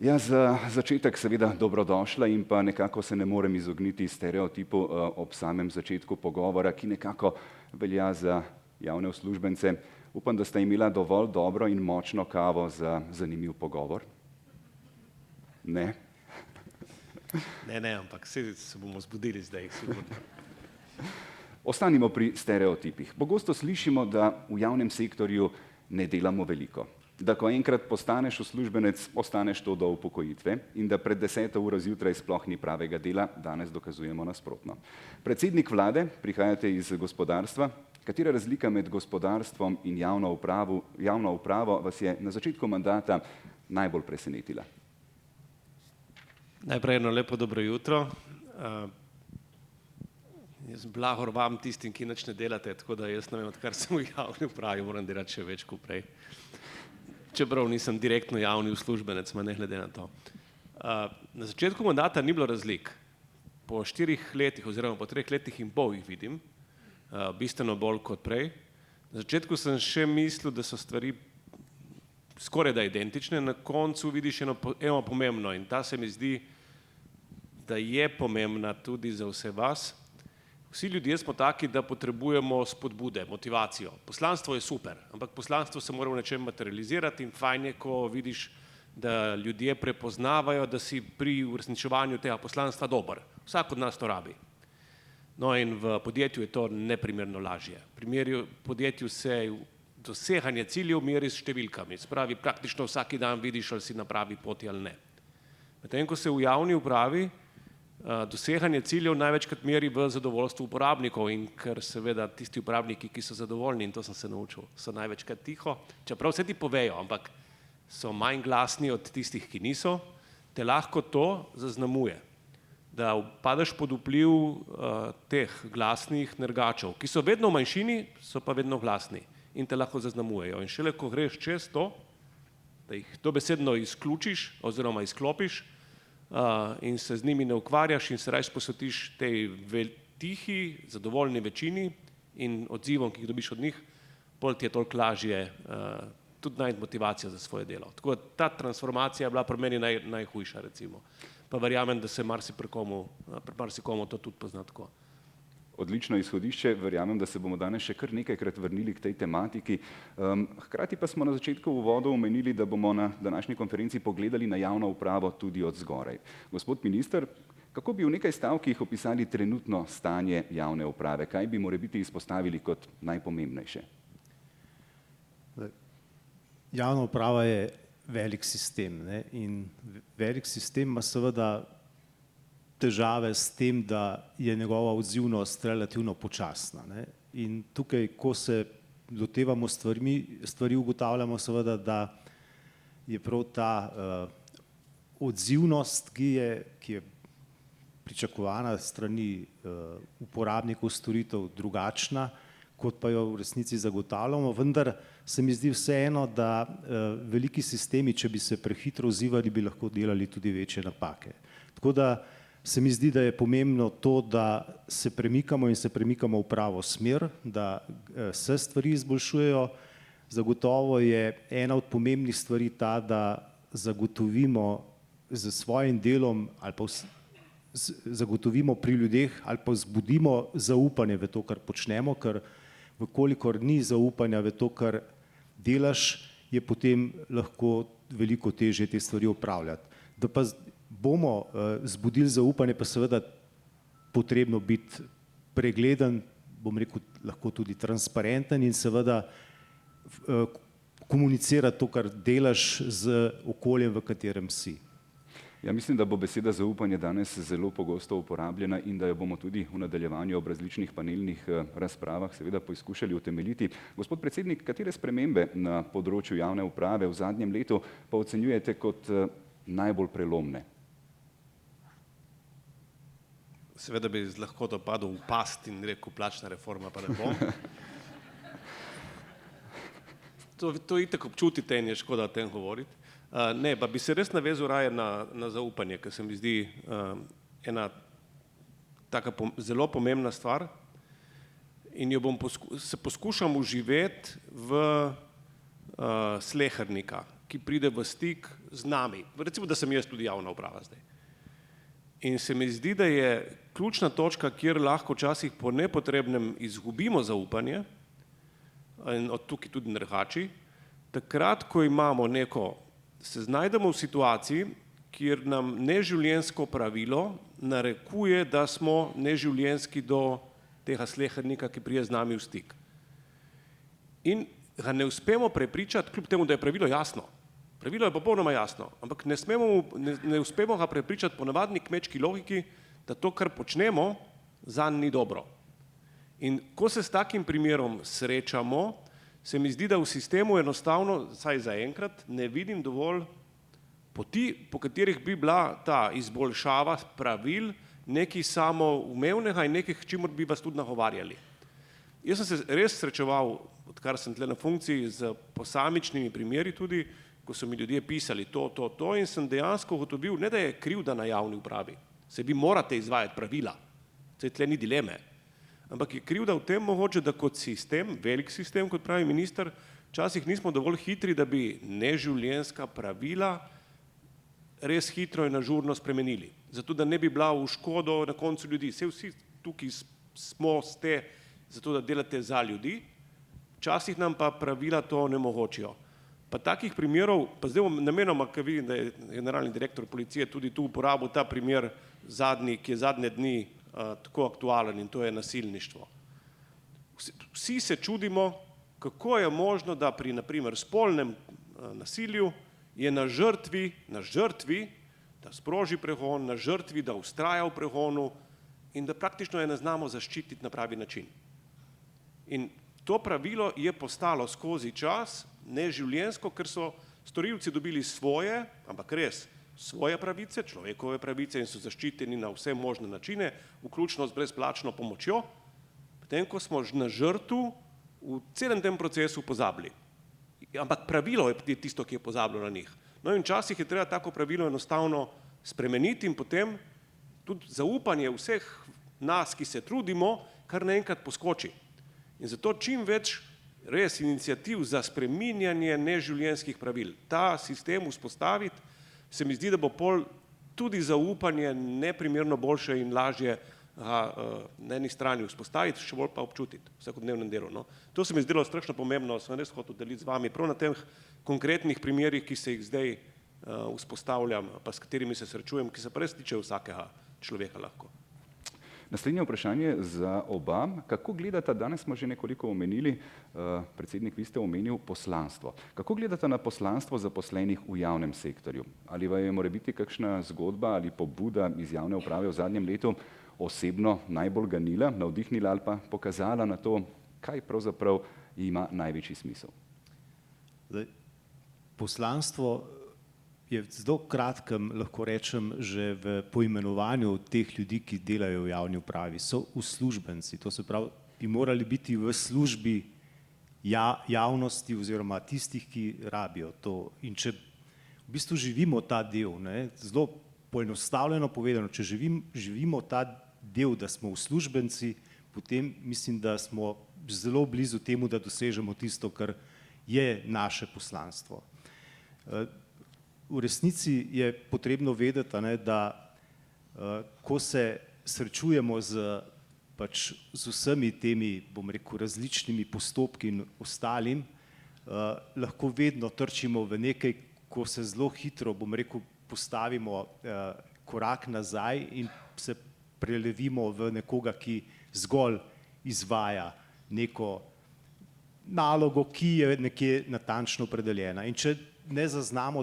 Ja, za začetek seveda dobrodošla in pa nekako se ne morem izogniti stereotipu ob samem začetku pogovora, ki nekako velja za javne uslužbence. Upam, da sta imela dovolj dobro in močno kavo za zanimiv pogovor. Ne? Ne, ampak se bomo zbudili zdaj, sigurno. Ostanimo pri stereotipih. Pogosto slišimo, da v javnem sektorju ne delamo veliko. Da ko enkrat postaneš uslužbenec, ostaneš to do upokojitve in da pred 10. uro zjutraj sploh ni pravega dela, danes dokazujemo nasprotno. Predsednik vlade, prihajate iz gospodarstva. Katera razlika med gospodarstvom in javno upravo vas je na začetku mandata najbolj presenetila? Najprej eno lepo dobro jutro. Jaz blagor vam tistim, ki nič ne delate, tako da jaz ne vem, odkar sem v javni upravi, moram delati še več kot prej. Čeprav nisem direktno javni uslužbenec, ne glede na to. Na začetku mandata ni bilo razlik. Po 4 letih oziroma po 3 letih in pol jih vidim, bistveno bolj kot prej. Na začetku sem še mislil, da so stvari skorajda identične, na koncu vidiš eno pomembno in ta se mi zdi, da je pomembna tudi za vse vas. Vsi ljudje smo taki, da potrebujemo spodbude, motivacijo. Poslanstvo je super, ampak poslanstvo se mora v nečem materializirati in fajn je, ko vidiš, da ljudje prepoznavajo, da si pri uresničevanju tega poslanstva dober. Vsak od nas to rabi. No in v podjetju je to neprimerno lažje. Pri podjetju se doseganje ciljev meri s številkami. Spravi, praktično vsak dan vidiš, ali si na pravi poti ali ne. Medtem ko se v javni upravi doseganje ciljev največkrat meri v zadovoljstvu uporabnikov in ker seveda tisti uporabniki, ki so zadovoljni, in to sem se naučil, so največkrat tiho, čeprav vse ti povejo, ampak so manj glasni od tistih, ki niso, te lahko to zaznamuje. Da padeš pod vpliv teh glasnih nergačev, ki so vedno v manjšini, so pa vedno glasni in te lahko zaznamujejo. In šele, ko greš čez to, da jih dobesedno izključiš oziroma izklopiš, in se z njimi ne ukvarjaš in se raje posvetiš tej tihi, zadovoljni večini in odzivom, ki jih dobiš od njih, bolj ti je toliko lažje tudi najti motivacijo za svoje delo. Tako da ta transformacija je bila pri meni najhujša, recimo. Pa verjamem, da se marsikomu to tudi pozna tako. Odlično izhodišče, verjamem, da se bomo danes še kar nekajkrat vrnili k tej tematiki. Hkrati pa smo na začetku v uvodu omenili, da bomo na današnji konferenci pogledali na javno upravo tudi od zgoraj. Gospod minister, kako bi v nekaj stavkih opisali trenutno stanje javne uprave? Kaj bi morebiti izpostavili kot najpomembnejše? Javna uprava je velik sistem, ne? In velik sistem ima seveda težave s tem, da je njegova odzivnost relativno počasna, ne? In tukaj, ko se lotevamo stvari ugotavljamo seveda, da je prav ta odzivnost, ki je pričakovana strani uporabnikov storitev drugačna, kot pa jo v resnici zagotavljamo, vendar se mi zdi vseeno, da veliki sistemi, če bi se prehitro odzivali, bi lahko delali tudi večje napake. Tako da se mi zdi, da je pomembno to, da se premikamo in se premikamo v pravo smer, da se stvari izboljšujejo. Zagotovo je ena od pomembnih stvari ta, da zagotovimo s svojim delom ali pa zagotovimo pri ljudeh ali pa vzbudimo zaupanje v to, kar počnemo, ker vkolikor ni zaupanja v to, kar delaš, je potem lahko veliko težje te stvari opravljati. Da pa bomo zbudili zaupanje, pa seveda potrebno biti pregleden, bom rekel, lahko tudi transparenten in seveda komunicirati to, kar delaš z okoljem, v katerem si. Ja, mislim, da bo beseda zaupanje danes zelo pogosto uporabljena in da jo bomo tudi v nadaljevanju ob različnih panelnih razpravah seveda poskušali utemeljiti. Gospod predsednik, katere spremembe na področju javne uprave v zadnjem letu pa ocenjujete kot najbolj prelomne? Seveda bi z lahkoto padel v past in rekel plačna reforma, pa ne bom. To itak občutite in je škoda o tem govoriti. Ne, pa bi se res navezal raje na zaupanje, ker se mi zdi ena taka zelo pomembna stvar in jo se poskušam vživeti v slehernika, ki pride v stik z nami. Recimo, da sem jaz tudi javna uprava zdaj. In se mi zdi, da je ključna točka, kjer lahko včasih po nepotrebnem izgubimo zaupanje, in od tukaj tudi nerhači, takrat, ko imamo se znajdemo v situaciji, kjer nam neživljenjsko pravilo narekuje, da smo neživljenjski do tega slehernika, ki prije z nami v stik. In ga ne uspemo prepričati, kljub temu, da je pravilo jasno. Pravilo je popolnoma jasno, ampak ne uspemo ga prepričati po navadni kmečki logiki, da to, kar počnemo, zanj ni dobro. In ko se s takim primerom srečamo, se mi zdi, da v sistemu enostavno, vsaj zaenkrat, ne vidim dovolj poti, po katerih bi bila ta izboljšava pravil nekaj samoumevnega in nekaj, k čemur bi vas tudi nagovarjali. Jaz sem se res srečeval, odkar sem tle na funkciji, z posamičnimi primeri tudi, ko so mi ljudje pisali to in sem dejansko ugotovil, ne da je krivda na javni upravi, se vi morate izvajati pravila, saj tle ni dileme, ampak je krivda v tem mogoče, da kot sistem, velik sistem, kot pravi minister, včasih nismo dovolj hitri, da bi neživljenjska pravila res hitro in ažurno spremenili. Zato, da ne bi bila v škodo na koncu ljudi. Vsi tukaj ste zato, da delate za ljudi, včasih nam pa pravila to onemogočijo. Pa takih primerov, pa zdaj bom namenoma, ker vidim, da je generalni direktor policije tudi tu uporabil ta primer zadnji, ki je zadnje dni tako aktualen, in to je nasilništvo. Vsi se čudimo, kako je možno, da pri, na primer, spolnem nasilju je na žrtvi, da sproži pregon, na žrtvi, da vztraja v pregonu in da praktično je ne znamo zaščititi na pravi način. In to pravilo je postalo skozi čas neživljenjsko, ker so storilci dobili svoje, ampak res svoje pravice, človekove pravice, in so zaščiteni na vse možne načine, vključno z brezplačno pomočjo, potem ko smo na žrtvu v celem tem procesu pozabili. Ampak pravilo je tisto, ki je pozabilo na njih. No in včasih je treba tako pravilo enostavno spremeniti in potem tudi zaupanje vseh nas, ki se trudimo, kar naenkrat poskoči. In zato čim več res iniciativ za spreminjanje neživljenjskih pravil, ta sistem vzpostaviti, se mi zdi, da bo pol tudi zaupanje neprimerno boljše in lažje na eni strani vzpostaviti, še bolj pa občutiti v vsakodnevnem delu. No. To se mi zdelo strašno pomembno, sem res hotel deliti z vami, prav na teh konkretnih primerih, ki se jih zdaj vzpostavljam, pa s katerimi se srečujem, ki se pa res tiče vsakega človeka lahko. Naslednje vprašanje za oba. Kako gledata, danes smo že nekoliko omenili, predsednik, vi ste omenil poslanstvo. Kako gledata na poslanstvo zaposlenih v javnem sektorju? Ali vam je morebiti kakšna zgodba ali pobuda iz javne uprave v zadnjem letu osebno najbolj ganila, navdihnila ali pa pokazala na to, kaj pravzaprav ima največji smisel? Poslanstvo je v zelo kratkem, lahko rečem, že v poimenovanju teh ljudi, ki delajo v javni upravi, so uslužbenci, to se pravi, bi morali biti v službi javnosti oziroma tistih, ki rabijo to. In če v bistvu živimo ta del, zelo poenostavljeno povedano, če živimo ta del, da smo uslužbenci, potem mislim, da smo zelo blizu temu, da dosežemo tisto, kar je naše poslanstvo. V resnici je potrebno vedeti, da ko se srečujemo z vsemi temi, bom rekel, različnimi postopki in ostalim, lahko vedno trčimo v nekaj, ko se zelo hitro, bom rekel, postavimo korak nazaj in se prelevimo v nekoga, ki zgolj izvaja neko nalogo, ki je nekje natančno opredeljena. In če ne zaznamo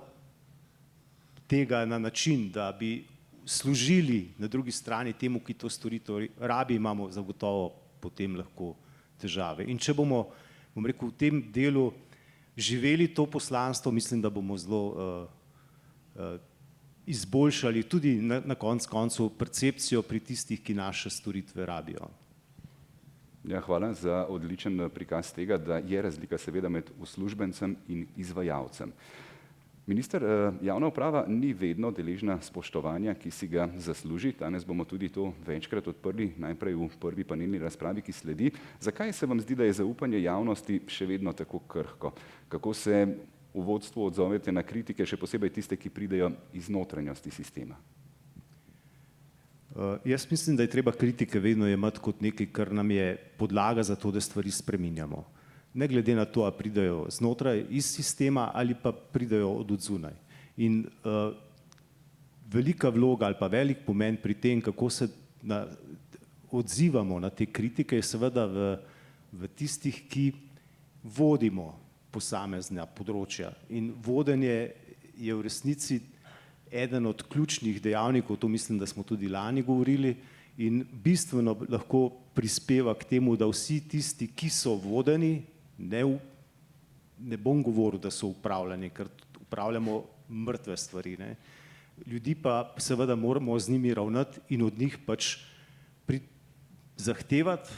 tega na način, da bi služili na drugi strani temu, ki to storitev rabi, imamo zagotovo potem lahko težave. In če bomo, bom rekel, v tem delu živeli to poslanstvo, mislim, da bomo zelo izboljšali tudi na koncu percepcijo pri tistih, ki naše storitve rabijo. Ja, hvala za odličen prikaz tega, da je razlika seveda med uslužbencem in izvajalcem. Minister, javna uprava ni vedno deležna spoštovanja, ki si ga zasluži. Danes bomo tudi to večkrat odprli, najprej v prvi panelni razpravi, ki sledi. Zakaj se vam zdi, da je zaupanje javnosti še vedno tako krhko? Kako se v vodstvu odzovete na kritike, še posebej tiste, ki pridejo iz notranjosti sistema? Jaz mislim, da je treba kritike vedno jemati kot nekaj, kar nam je podlaga za to, da stvari spreminjamo. Ne glede na to, a pridejo znotraj iz sistema ali pa pridejo od odzunaj. In velika vloga ali pa velik pomen pri tem, kako se odzivamo na te kritike, je seveda v tistih, ki vodimo posamezna področja. In vodenje je v resnici eden od ključnih dejavnikov, to mislim, da smo tudi lani govorili, in bistveno lahko prispeva k temu, da vsi tisti, ki so vodeni, ne bom govoril, da so upravljani, ker upravljamo mrtve stvari, ne. Ljudi pa seveda moramo z njimi ravnati in od njih pač zahtevati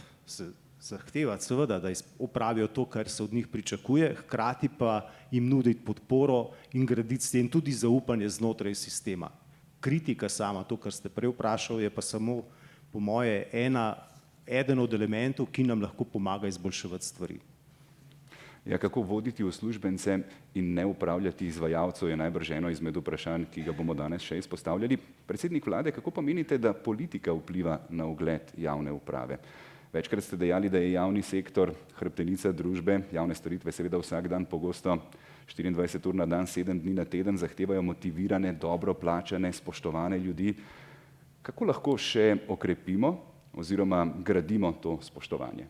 seveda, da opravijo to, kar se od njih pričakuje, hkrati pa jim nuditi podporo in graditi s tem tudi zaupanje znotraj sistema. Kritika sama, to, kar ste prej vprašali, je pa samo po moje eden od elementov, ki nam lahko pomaga izboljševati stvari. Ja, kako voditi uslužbence in ne upravljati izvajalcev, je najbrž eno izmed vprašanj, ki ga bomo danes še izpostavljali. Predsednik vlade, kako pa menite, da politika vpliva na ugled javne uprave? Večkrat ste dejali, da je javni sektor hrbtenica družbe, javne storitve seveda vsak dan, pogosto 24 ur na dan, 7 dni na teden, zahtevajo motivirane, dobro plačane, spoštovane ljudi. Kako lahko še okrepimo oziroma gradimo to spoštovanje?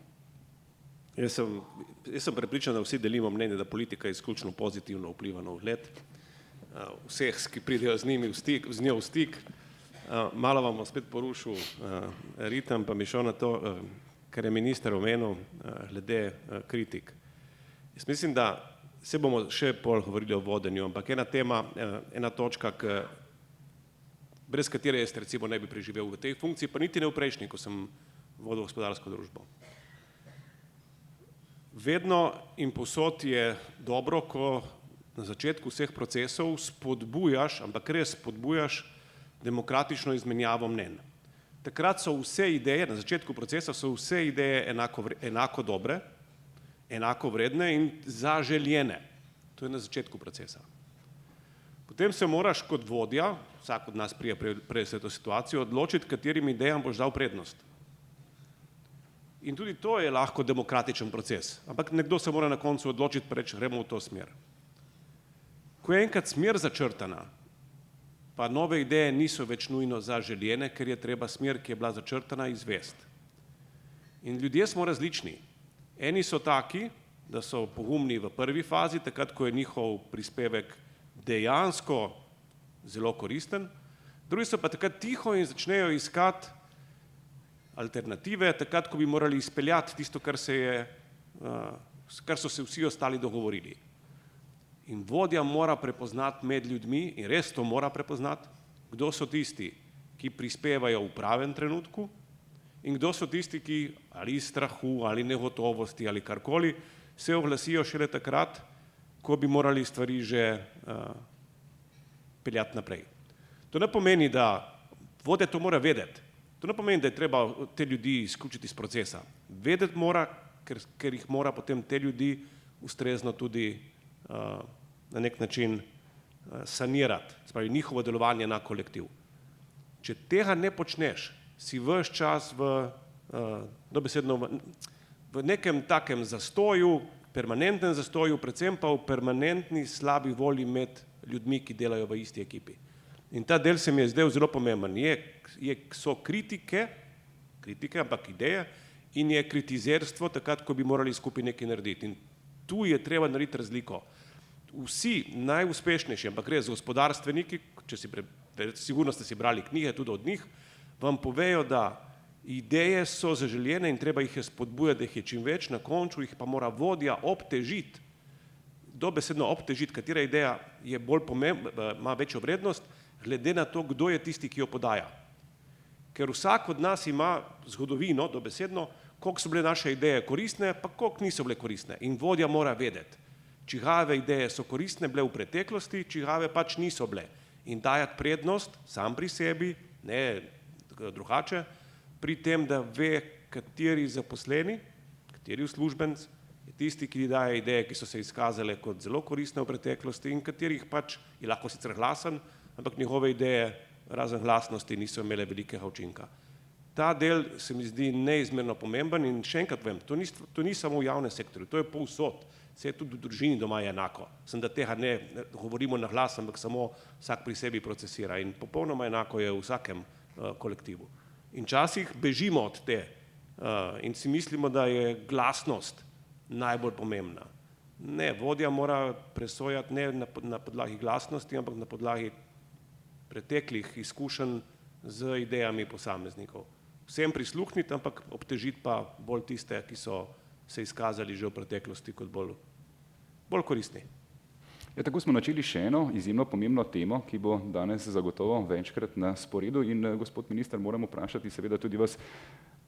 Jaz sem prepričan, da vsi delimo mnenje, da politika izključno pozitivno vpliva na ugled vseh, ki pridejo z njo v stik. Malo vam bom spet porušil ritem, pa mi šel na to, kar je minister omenil glede kritik. Jaz mislim, da se bomo še bolj govorili o vodenju, ampak ena tema, ena točka, brez katere jaz recimo ne bi preživel v tej funkciji, pa niti ne v prejšnji, ko sem vodil gospodarsko družbo. Vedno in povsod je dobro, ko na začetku vseh procesov spodbujaš, ampak res spodbujaš demokratično izmenjavo mnenj. Takrat so vse ideje, na začetku procesa so vse ideje enako dobre, enako vredne in zaželjene. To je na začetku procesa. Potem se moraš kot vodja, vsak od nas prije prej to situacijo, odločiti, katerim idejam boš dal prednost. In tudi to je lahko demokratičen proces, ampak nekdo se mora na koncu odločiti pa reči, gremo v to smer. Ko je enkrat smer začrtana, pa nove ideje niso več nujno zaželjene, ker je treba smer, ki je bila začrtana, izvesti. In ljudje smo različni. Eni so taki, da so pogumni v prvi fazi, takrat, ko je njihov prispevek dejansko zelo koristen, drugi so pa takrat tiho in začnejo iskati alternative, takrat, ko bi morali izpeljati tisto, kar so se vsi ostali dogovorili. In vodja mora prepoznati med ljudmi, in res to mora prepoznati, kdo so tisti, ki prispevajo v pravem trenutku in kdo so tisti, ki ali iz strahu, ali negotovosti, ali karkoli, se oglasijo šele takrat, ko bi morali stvari že peljati naprej. To ne pomeni, da vodja to mora vedeti. To ne pomeni, da je treba te ljudi izključiti iz procesa. Vedeti mora, ker jih mora potem te ljudi ustrezno tudi na nek način sanirati, spravi njihovo delovanje na kolektiv. Če tega ne počneš, si ves čas dobesedno v nekem takem zastoju, permanentnem zastoju, predvsem pa v permanentni slabi volji med ljudmi, ki delajo v isti ekipi. In ta del se mi je zdel zelo pomemben. So kritike, ampak ideje, in je kritizerstvo takrat, ko bi morali skupaj nekaj narediti. In tu je treba narediti razliko. Vsi najuspešnejši, ampak res gospodarstveniki, sigurno ste si brali knjige tudi od njih, vam povejo, da ideje so zaželjene in treba jih je spodbujati, da jih je čim več, na koncu jih pa mora vodja obtežiti, dobesedno obtežiti, katera ideja je bolj pomembna, ima večjo vrednost, glede na to, kdo je tisti, ki jo podaja. Ker vsak od nas ima zgodovino, dobesedno, koliko so bile naše ideje koristne, pa koliko niso bile koristne. In vodja mora vedeti, čigave ideje so koristne bile v preteklosti, čigave pač niso bile. In dajati prednost sam pri sebi, ne drugače, pri tem, da ve, kateri zaposleni, kateri uslužbenec je Tisti, ki daje ideje, ki so se izkazale kot zelo koristne v preteklosti in katerih pač je lahko sicer glasen, ampak njihove ideje razen glasnosti niso imele velikega učinka. Ta del se mi zdi neizmerno pomemben in še enkrat vem, to ni samo v javnem sektorju, to je povsod, se je tudi v družini doma je enako. Sem da tega ne govorimo na glas, ampak samo vsak pri sebi procesira in popolnoma enako je v vsakem kolektivu. In včasih bežimo od te in si mislimo, da je glasnost najbolj pomembna. Ne, vodja mora presojati ne na podlagi glasnosti, ampak na podlagi preteklih izkušenj z idejami posameznikov. Vsem prisluhniti, ampak obtežiti pa bolj tiste, ki so se izkazali že v preteklosti kot bolj koristni. Ja, tako smo načeli še eno izjemno pomembno temo, ki bo danes zagotovo večkrat na sporedu in gospod minister, moram vprašati seveda tudi vas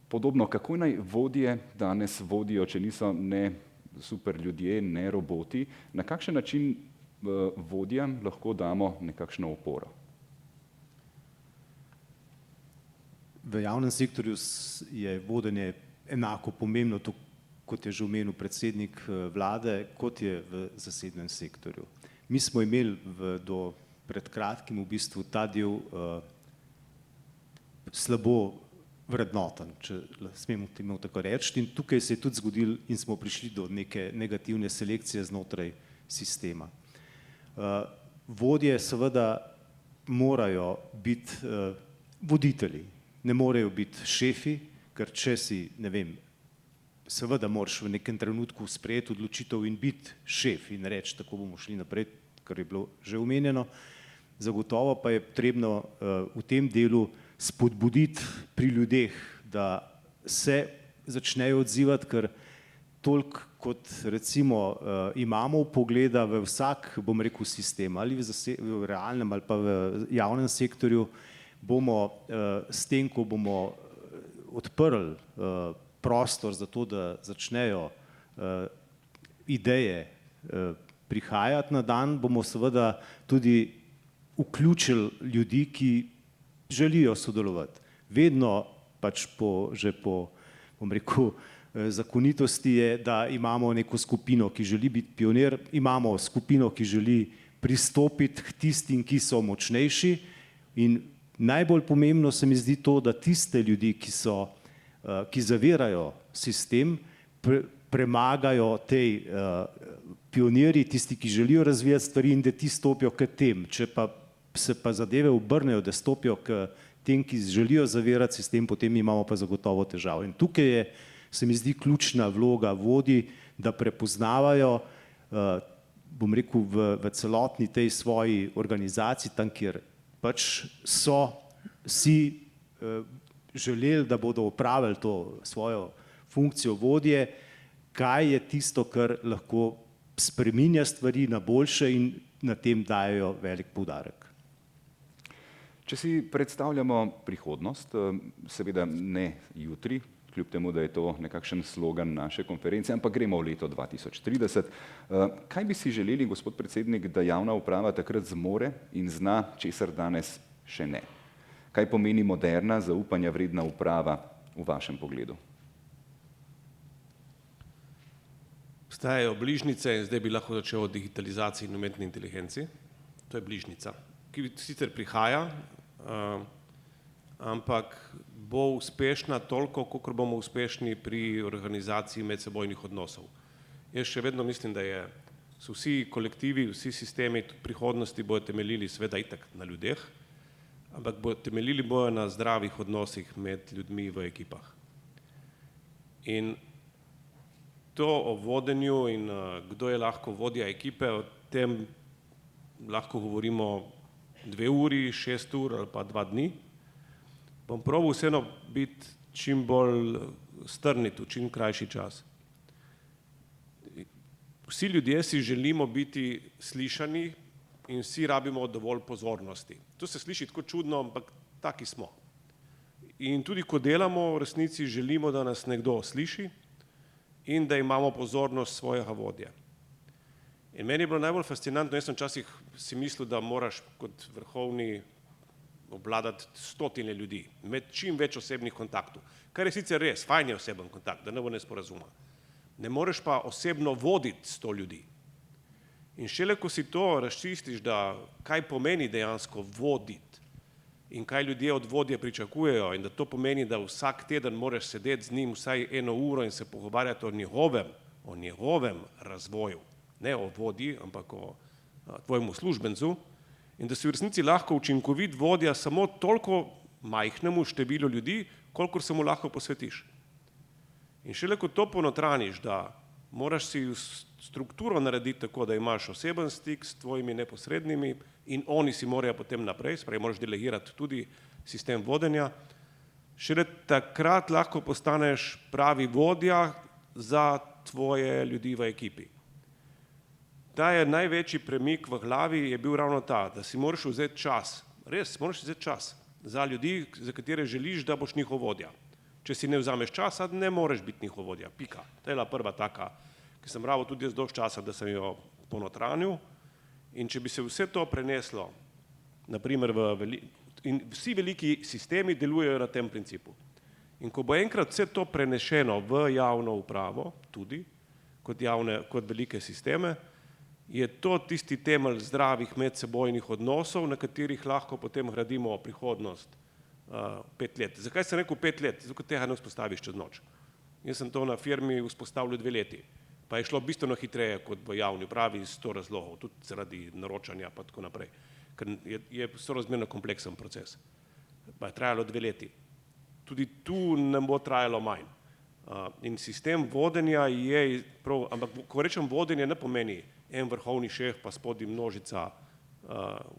podobno, kako naj vodje danes vodijo, če niso ne super ljudje, ne roboti, na kakšen način vodjem lahko damo nekakšno oporo? V javnem sektorju je vodenje enako pomembno, kot je že omenil predsednik vlade, kot je v zasebnem sektorju. Mi smo imeli do pred kratkim v bistvu ta del slabo vrednoten, če smemo temu tako reči, in tukaj se je tudi zgodil in smo prišli do neke negativne selekcije znotraj sistema. Vodje seveda morajo biti voditelji, ne morejo biti šefi, ker če si, ne vem, seveda moraš v nekem trenutku sprejeti odločitev in biti šef in reči, tako bomo šli naprej, kar je bilo že omenjeno. Zagotovo pa je potrebno v tem delu spodbuditi pri ljudeh, da se začnejo odzivati, ker toliko kot recimo imamo vpogleda v vsak, bom rekel, sistem, ali v realnem ali pa v javnem sektorju, bomo s tem, ko bomo odprli prostor za to, da začnejo ideje prihajati na dan, bomo seveda tudi vključili ljudi, ki želijo sodelovati. Vedno pač že po, bom rekel, zakonitosti je, da imamo neko skupino, ki želi biti pionir, imamo skupino, ki želi pristopiti k tistim, ki so močnejši in najbolj pomembno se mi zdi to, da tiste ljudi, ki zavirajo sistem, premagajo tej pionirji, tisti, ki želijo razvijati stvari in da ti stopijo k tem. Če pa se pa zadeve obrnejo, da stopijo k tem, ki želijo zavirati sistem, potem imamo pa zagotovo težav. In tukaj je, se mi zdi, ključna vloga vodij, da prepoznavajo, bom rekel, v celotni tej svoji organizaciji, tam, kjer pač so si želeli, da bodo opravili to svojo funkcijo vodje, kaj je tisto, kar lahko spreminja stvari na boljše in na tem dajejo velik poudarek. Če si predstavljamo prihodnost, seveda ne jutri, kljub temu, da je to nekakšen slogan naše konference, ampak gremo v leto 2030. Kaj bi si želeli, gospod predsednik, da javna uprava takrat zmore in zna, česar danes še ne? Kaj pomeni moderna, zaupanja vredna uprava v vašem pogledu? Obstajajo bližnjice in zdaj bi lahko začel o digitalizaciji in umetni inteligenci. To je bližnjica, ki sicer prihaja, ampak bo uspešna toliko, kolikor bomo uspešni pri organizaciji medsebojnih odnosov. Jaz še vedno mislim, da so vsi kolektivi, vsi sistemi prihodnosti bodo temeljili seveda itak na ljudeh, ampak temeljili bojo na zdravih odnosih med ljudmi v ekipah. In to o vodenju in kdo je lahko vodja ekipe, o tem lahko govorimo 2 uri, 6 ur ali pa 2 dni. Bom probal vseeno biti čim bolj strnit v čim krajši čas. Vsi ljudje si želimo biti slišani in vsi rabimo dovolj pozornosti. To se sliši tako čudno, ampak taki smo. In tudi ko delamo, v resnici želimo, da nas nekdo sliši in da imamo pozornost svojega vodje. In meni je bilo najbolj fascinantno, jaz sem včasih si mislil, da moraš kot vrhovni obvladati 100 ljudi, imeti čim več osebnih kontaktov, kar je sicer res, fajn je oseben kontakt, da ne bo nesporazuma. Ne moreš pa osebno voditi 100 ljudi. In šele, ko si to razčistiš, da kaj pomeni dejansko voditi in kaj ljudje od vodje pričakujejo in da to pomeni, da vsak teden moraš sedeti z njim vsaj 1 uro in se pogovarjati o njegovem razvoju, ne o vodji, ampak o tvojemu uslužbencu, in da si v resnici lahko učinkovit vodja samo toliko majhnemu številu ljudi, kolikor se mu lahko posvetiš. In šele, ko to ponotraniš, da moraš si strukturo narediti tako, da imaš oseben stik s tvojimi neposrednimi in oni si morajo potem naprej, spravi moraš delegirati tudi sistem vodenja, šele takrat lahko postaneš pravi vodja za tvoje ljudi v ekipi. Ta je največji premik v glavi je bil ravno ta, da si moraš vzeti čas, res moraš vzeti čas za ljudi, za katere želiš, da boš njihov vodja. Če si ne vzameš časa, ne moreš biti njihov vodja, pika. To je bila prva taka, ki sem rabil tudi jaz dolgo časa, da sem jo ponotranil, in če bi se vse to preneslo, naprimer in vsi veliki sistemi delujejo na tem principu. In ko bo enkrat vse to prenešeno v javno upravo, tudi kot velike sisteme, je to tisti temelj zdravih medsebojnih odnosov, na katerih lahko potem gradimo prihodnost 5 let. Zakaj sem rekel 5 let? Zato tega ne vzpostaviš čez noč. Jaz sem to na firmi vzpostavil 2 leti, pa je šlo bistveno hitreje kot v javni upravi iz 100 razlogov, tudi zaradi naročanja pa tako naprej, ker je sorazmerno kompleksen proces. Pa je trajalo 2 leti. Tudi tu ne bo trajalo manj. In sistem vodenja je prav, ampak ko rečem vodenje, ne pomeni en vrhovni šef pa spodaj množica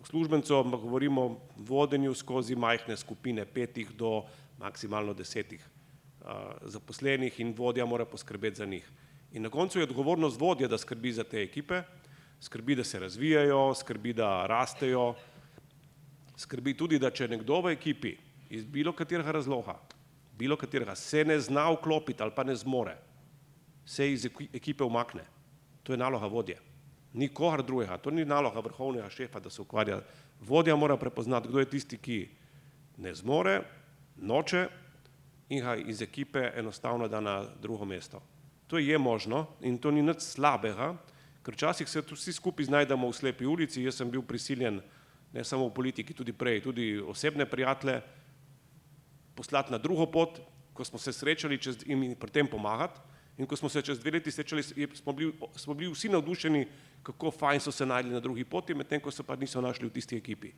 uslužbencov, ampak govorimo o vodenju skozi majhne skupine 5 do maksimalno 10 zaposlenih in vodja mora poskrbeti za njih. In na koncu je odgovornost vodje, da skrbi za te ekipe, skrbi, da se razvijajo, skrbi, da rastejo, skrbi tudi, da če nekdo v ekipi iz bilo katerega razloga, bilo katerega se ne zna vklopiti ali pa ne zmore, se iz ekipe umakne. To je naloga vodje. Nikogar drugega, to ni naloga vrhovnega šefa, da se ukvarja. Vodja mora prepoznati, kdo je tisti, ki ne zmore, noče in ga iz ekipe enostavno da na drugo mesto. To je možno in to ni nič slabega, ker včasih se vsi skupaj znajdemo v slepi ulici. Jaz sem bil prisiljen, ne samo v politiki, tudi prej, tudi osebne prijatelje poslati na drugo pot, ko smo se srečali in pri tem pomagati. In ko smo se čez 2 leti srečali, smo bili vsi navdušeni, kako fajn so se našli na drugi poti, medtem ko se pa niso našli v tisti ekipi.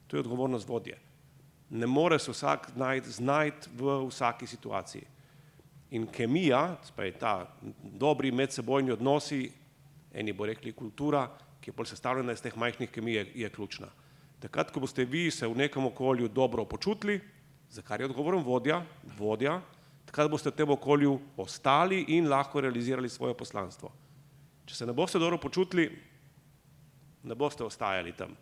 To je odgovornost vodje. Ne more se vsak znajti v vsaki situaciji. In kemija, ta dobri medsebojni odnosi, eni bo rekli kultura, ki je bolj sestavljena iz teh majhnih kemij, je ključna. Takrat, ko boste vi se v nekem okolju dobro počutili, za kar je odgovoren vodja, takrat boste v tem okolju ostali in lahko realizirali svoje poslanstvo. Če se ne boste dobro počutili, ne boste ostajali tam.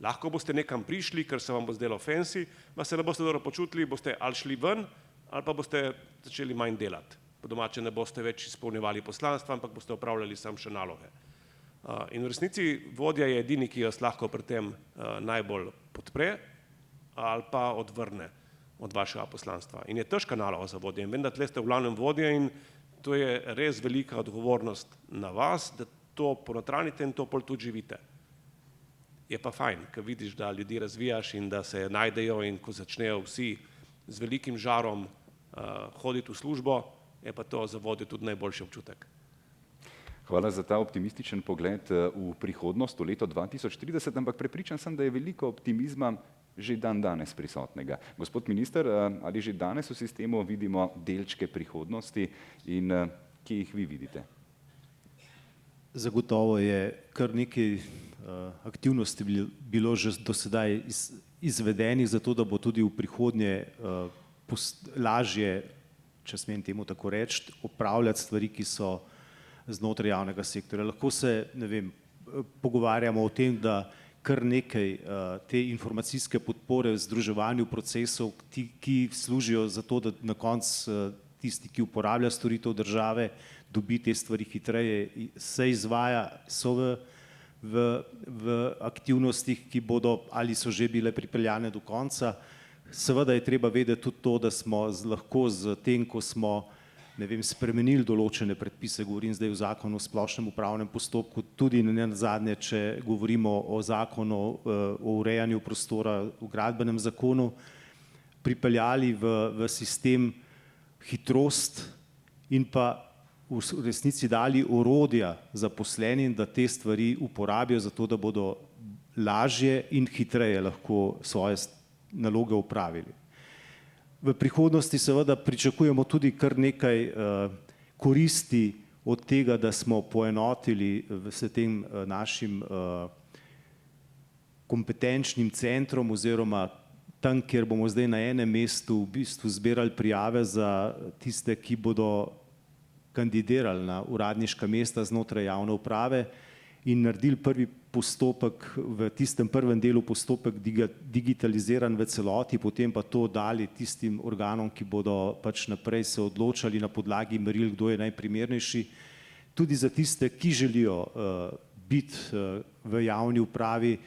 Lahko boste nekam prišli, ker se vam bo zdelo fancy, pa se ne boste dobro počutili, boste ali šli ven, ali pa boste začeli manj delati. Po domače ne boste več izpolnjevali poslanstva, ampak boste opravljali samo še naloge. In v resnici vodja je edini, ki vas lahko pri tem najbolj podpre ali pa odvrne od vašega poslanstva. In je težka naloga za vodje. In vem, da tle ste v glavnem vodje in to je res velika odgovornost na vas, da to ponotranite in to pol tudi živite. Je pa fajn, ker vidiš, da ljudi razvijaš in da se najdejo in ko začnejo vsi z velikim žarom hoditi v službo, je pa to za vodje tudi najboljši občutek. Hvala za ta optimističen pogled v prihodnost, v leto 2030, ampak prepričan sem, da je veliko optimizma že danes prisotnega. Gospod minister, ali že danes v sistemu vidimo delčke prihodnosti in kje jih vi vidite? Zagotovo je kar nekaj aktivnosti bilo že do sedaj izvedenih, zato da bo tudi v prihodnje lažje, če smem temu tako reči, opravljati stvari, ki so znotraj javnega sektorja. Lahko se, pogovarjamo o tem, da kar nekaj te informacijske podpore v združevanju procesov, ki služijo za to, da na koncu tisti, ki uporablja storitev države, dobi te stvari hitreje, se izvaja, so v aktivnostih, ki bodo ali so že bile pripeljane do konca. Seveda je treba vedeti tudi to, da smo lahko z tem, ko smo spremenili določene predpise, govorim zdaj o zakonu o splošnem upravnem postopku, tudi nenazadnje, če govorimo o zakonu o urejanju prostora v gradbenem zakonu, pripeljali v sistem hitrost in pa v resnici dali orodja zaposlenim, da te stvari uporabijo zato, da bodo lažje in hitreje lahko svoje naloge opravili. V prihodnosti seveda pričakujemo tudi kar nekaj koristi od tega, da smo poenotili s tem našim kompetenčnim centrom oziroma tam, kjer bomo zdaj na enem mestu v bistvu zbirali prijave za tiste, ki bodo kandidirali na uradniška mesta znotraj javne uprave in naredili prvi postopek, v tistem prvem delu postopek digitaliziran v celoti, potem pa to dali tistim organom, ki bodo pač naprej se odločali na podlagi meril, kdo je najprimernejši. Tudi za tiste, ki želijo biti v javni upravi,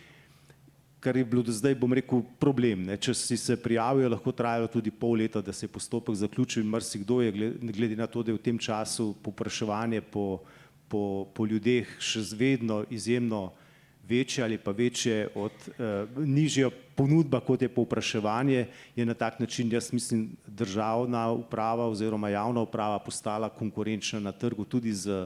kar je bilo do zdaj, bom rekel, problem. Če si se prijavijo, lahko trajalo tudi pol leta, da se je postopek zaključil in marsikdo je, glede na to, da je v tem času povpraševanje po ljudeh še vedno izjemno večje ali pa večje od nižja ponudba, kot je povpraševanje, je na tak način, jaz mislim, državna uprava oziroma javna uprava postala konkurenčna na trgu tudi z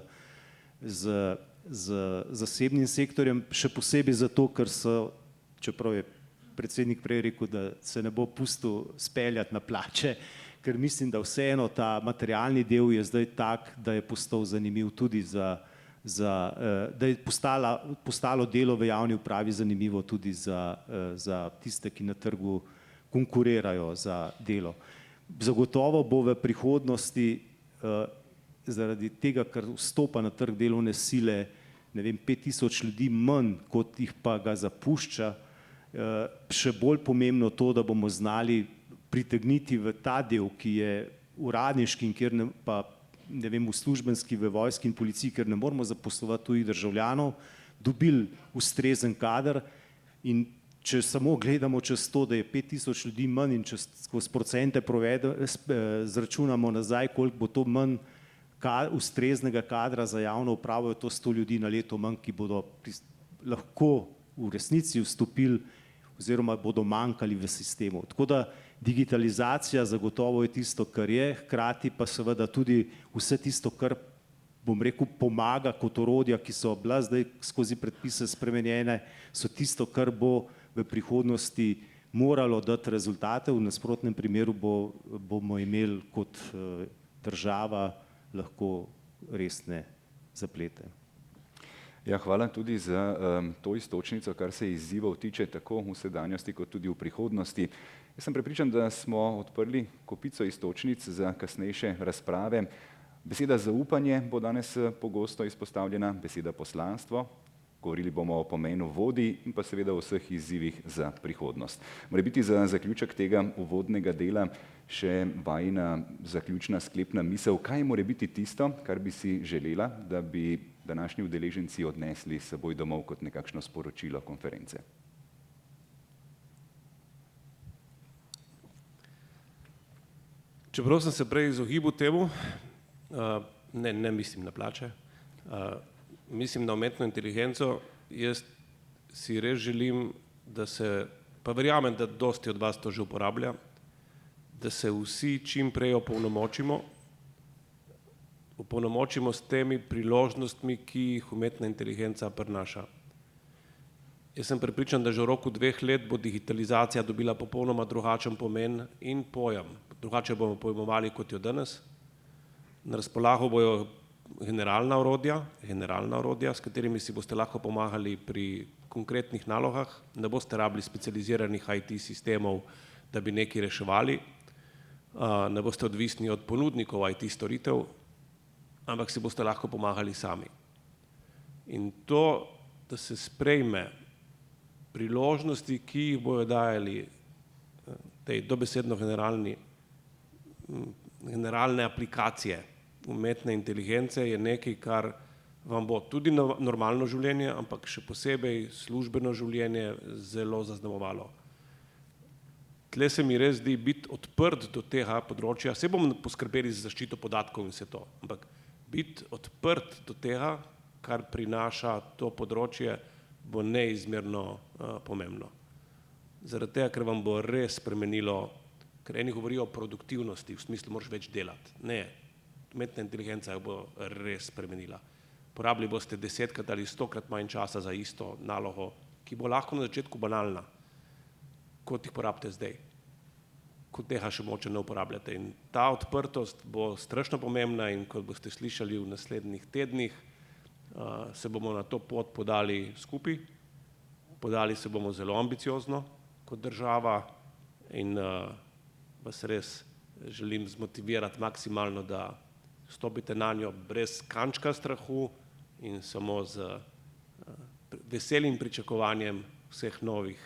zasebnim sektorjem, še posebej zato, ker so, čeprav je predsednik prej rekel, da se ne bo pustil speljati na plače, ker mislim, da vseeno ta materialni del je zdaj tak, da je postal zanimiv tudi da je postalo delo v javni upravi zanimivo tudi za tiste, ki na trgu konkurirajo za delo. Zagotovo bo v prihodnosti zaradi tega, ker vstopa na trg delovne sile, 5000 ljudi manj, kot jih pa ga zapušča, še bolj pomembno to, da bomo znali pritegniti v ta del, ki je uradniški in kjer pa uslužbenski v vojski in policiji, ker ne moramo zaposlovati tujih državljanov, dobili ustrezen kader in če samo gledamo čez to, da je 5000 ljudi manj in če skozi procente zračunamo nazaj, koliko bo to manj ustreznega kadra za javno upravo, je to 100 ljudi na leto manj, ki bodo lahko v resnici vstopili oziroma bodo manjkali v sistemu. Tako da digitalizacija zagotovo je tisto, kar je, hkrati pa seveda tudi vse tisto, kar, bom rekel, pomaga kot orodja, ki so bila zdaj skozi predpise spremenjene, so tisto, kar bo v prihodnosti moralo dati rezultate, v nasprotnem primeru bomo imeli kot država lahko resne zaplete. Ja, hvala tudi za to iztočnico, kar se izzivov tiče tako v sedanjosti kot tudi v prihodnosti. Jaz sem prepričan, da smo odprli kopico iztočnic za kasnejše razprave. Beseda zaupanje bo danes pogosto izpostavljena, beseda poslanstvo, govorili bomo o pomenu vodij in pa seveda o vseh izzivih za prihodnost. Morebiti za zaključek tega uvodnega dela še vajina zaključna sklepna misel, kaj more biti tisto, kar bi si želela, da bi današnji udeleženci odnesli s seboj domov kot nekakšno sporočilo konference. Čeprav sem se prej izogibal temu, ne mislim na plače, mislim na umetno inteligenco, jaz si res želim, da se, pa verjamem, da dosti od vas to že uporablja, da se vsi čim prej opolnomočimo s temi priložnostmi, ki jih umetna inteligenca prinaša. Jaz sem prepričan, da že v roku 2 let bo digitalizacija dobila popolnoma drugačen pomen in pojem. Drugače bomo pojmovali, kot jo danes. Na razpolago bojo generalna orodja, s katerimi si boste lahko pomagali pri konkretnih nalogah, ne boste rabili specializiranih IT sistemov, da bi nekaj reševali, ne boste odvisni od ponudnikov IT storitev, ampak si boste lahko pomagali sami. In to, da se sprejme priložnosti, ki jih bojo dajali tej dobesedno generalne aplikacije umetne inteligence, je nekaj, kar vam bo tudi normalno življenje, ampak še posebej službeno življenje zelo zaznamovalo. tle se mi res zdi biti odprt do tega področja, se bomo poskrbeli za zaščito podatkov in vse to, ampak biti odprt do tega, kar prinaša to področje, bo neizmerno pomembno. Zaradi tega, ker vam bo res spremenilo, ker eni govorijo o produktivnosti, v smislu moraš več delati. Ne, umetna inteligenca jo bo res spremenila. Porabili boste 10-krat ali 100-krat manj časa za isto nalogo, ki bo lahko na začetku banalna, kot jih porabite zdaj, kot tega še moče ne uporabljate. In ta odprtost bo strašno pomembna in kot boste slišali v naslednjih tednih, se bomo na to pot podali skupaj, podali se bomo zelo ambiciozno kot država in vas res želim zmotivirati maksimalno, da stopite na njo brez kančka strahu in samo z veselim pričakovanjem vseh novih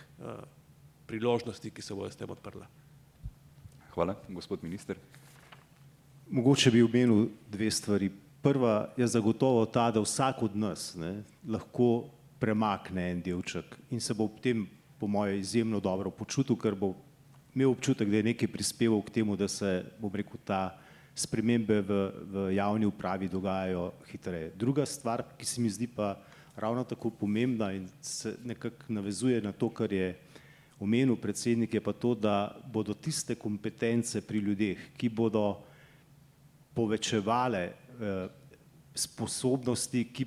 priložnosti, ki se bodo s tem odprle. Hvala, gospod minister. Mogoče bi omenil dve stvari. Prva je zagotovo ta, da vsak od nas lahko premakne en delček in se bo ob tem, po moje, izjemno dobro počutil, ker bo imel občutek, da je nekaj prispeval k temu, da se, bom rekel, ta spremembe v javni upravi dogajajo hitreje. Druga stvar, ki se mi zdi pa ravno tako pomembna in se nekako navezuje na to, kar je omenil predsednik, je pa to, da bodo tiste kompetence pri ljudeh, ki bodo povečevale sposobnosti, ki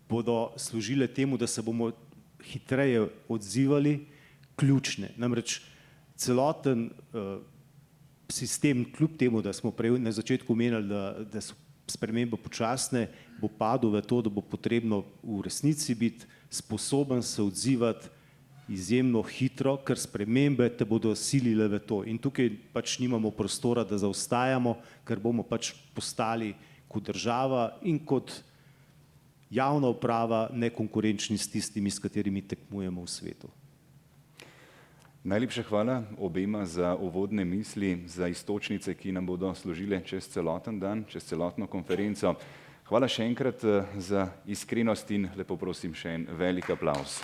bodo služile temu, da se bomo hitreje odzivali, ključne. Namreč celoten sistem, kljub temu, da smo prej na začetku omenili, da so spremembe počasne, bo padel v to, da bo potrebno v resnici biti sposoben se odzivati izjemno hitro, ker spremembe te bodo silile v to. In tukaj pač nimamo prostora, da zaostajamo, ker bomo pač postali kot država in kot javna uprava nekonkurenčni s tistimi, s katerimi tekmujemo v svetu. Najlepša hvala obema za uvodne misli, za iztočnice, ki nam bodo služile čez celoten dan, čez celotno konferenco. Hvala še enkrat za iskrenost in lepo prosim še en velik aplavz.